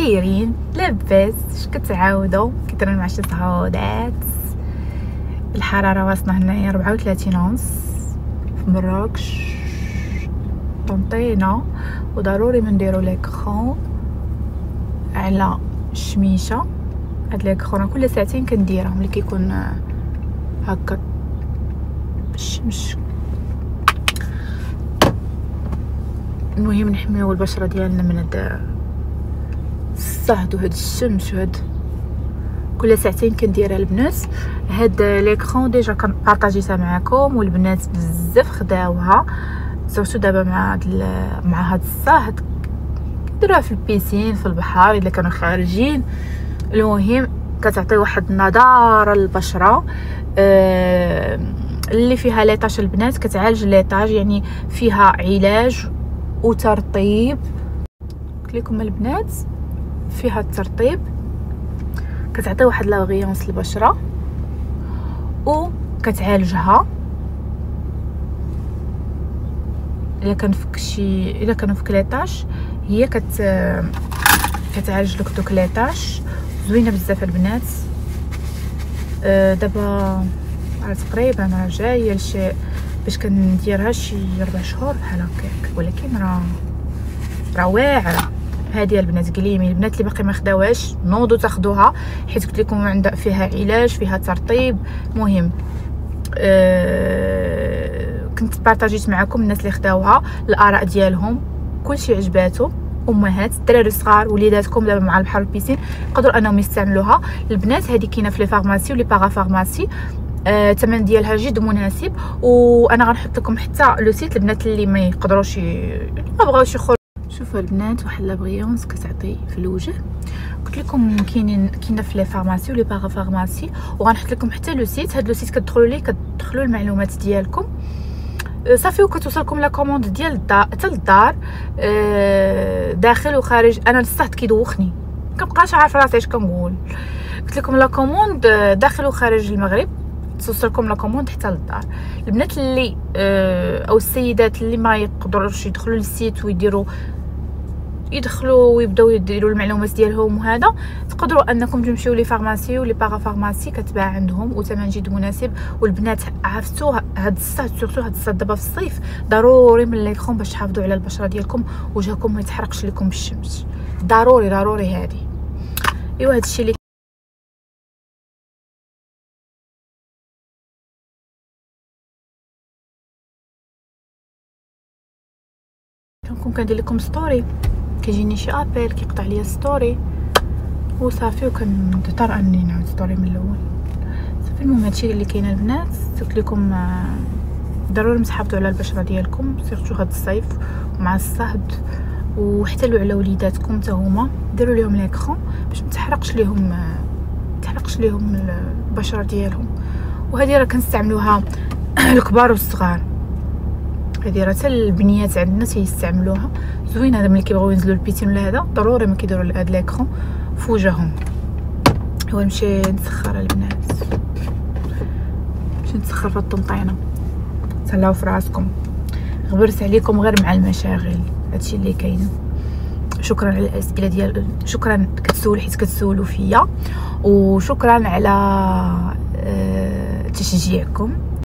دايرين لاباس؟ اش كتعاودوا؟ كيديروا مع شي صهودات. الحراره واصله هنايا 34 ونص في مراكش طنطينه. وضروري ما نديروا ليكرون على الشميشه. هاد ليكرون كل ساعتين كنديرها ملي كيكون هكا الشمس. المهم نحميو البشره ديالنا من هاد الصهد وهاد الشمس وهاد كل ساعتين كنديرها البنات. هاد ليكرون ديجا كنبارطاجيتها معكم والبنات بزاف خداوها سورتو دابا مع هاد الصهد كنديروها في البيسين في البحر الا كانوا خارجين. المهم كتعطي واحد النضاره للبشره اللي فيها ليطاج البنات كتعالج ليطاج يعني فيها علاج وترطيب. قلت لكم البنات فيها الترطيب كتعطي واحد لاغيونس للبشره وكتعالجها الا كان فيك ليطاج. هي كتعالج لك دوك ليطاج. زوينه بزاف البنات. دابا تقريبا راه جايه لشي باش كنديرها شي 4 شهور بحال هكاك ولكن راه واعره. هذه البنات قليمي البنات اللي باقي ما خداوهاش نوضوا تاخذوها حيت قلت لكم عندها فيها علاج فيها ترطيب. مهم كنت بارطاجيت معكم الناس اللي خداوها الاراء ديالهم كلشي عجباتهم. امهات الدراري الصغار وليداتكم دابا مع البحر والبيسين يقدروا انهم يستعملوها. البنات هذه كاينه في لي فارماسي ولي باغا فارماسي. الثمن ديالها جد مناسب. وانا غنحط لكم حتى لو سيت البنات اللي ما يقدروش ما بغاوش يخرجوا. شوفوا البنات واحد لابغيونس كتعطي في الوجه. قلت لكم كاينه في لي فارماسي ولي باغا فارماسي. وغنحط لكم حتى لو سيت. هاد لو سيت كتدخلوا ليه كتدخلوا المعلومات ديالكم صافي وكتوصلكم لا كوموند ديال الدار حتى للدار داخل وخارج. انا الصهد كيدوخني كنبقاش عارفه راسي اش كنقول. قلت لكم لا كوموند داخل وخارج المغرب توصلكم لا كوموند حتى للدار. البنات اللي او السيدات اللي ما يقدروش يدخلوا للسيت يدخلوا ويبداو يديروا المعلومات ديالهم وهذا تقدروا انكم تمشيو لي فارماسي ولي باغا فارماسي كتباع عندهم وثمن جد مناسب. والبنات عرفتوا هاد الصهد سورتو هاد الصهد دابا في الصيف ضروري من ليكرون باش تحافظوا على البشره ديالكم وجهكم ما يتحرقش لكم بالشمس. ضروري هذه. ايوا هادشي اللي كنكون كندير لكم ستوري كيجيني شي ابل كيقطع ليا ستوري وصافي وكنضطر اني نعاود ستوري من الاول صافي. المهم هادشي اللي كاين البنات. قلت لكم ضروري تحافظوا على البشره ديالكم سيرتو هاد الصيف مع الصهد وحتى على وليداتكم حتى هما ديروا لهم ليكرون باش ما تحرقش ليهم البشره ديالهم. وهذه راه كنستعملوها الكبار والصغار. هذه راه حتى البنيات عندنا تيستعملوها زوينه. هذا ملي كيبغيو ينزلوا البيتين ولا هذا ضروري ما كيديروا هاد ليكرون في وجههم. هو نمشي نسخر البنات نمشي نسخر في الطنطينه. تهلاو في راسكم غبرت عليكم غير مع المشاغل هادشي اللي كاين. شكرا على الاسئله ديال شكرا كتسول حيت كتسولوا فيا وشكرا على تشجيعكم.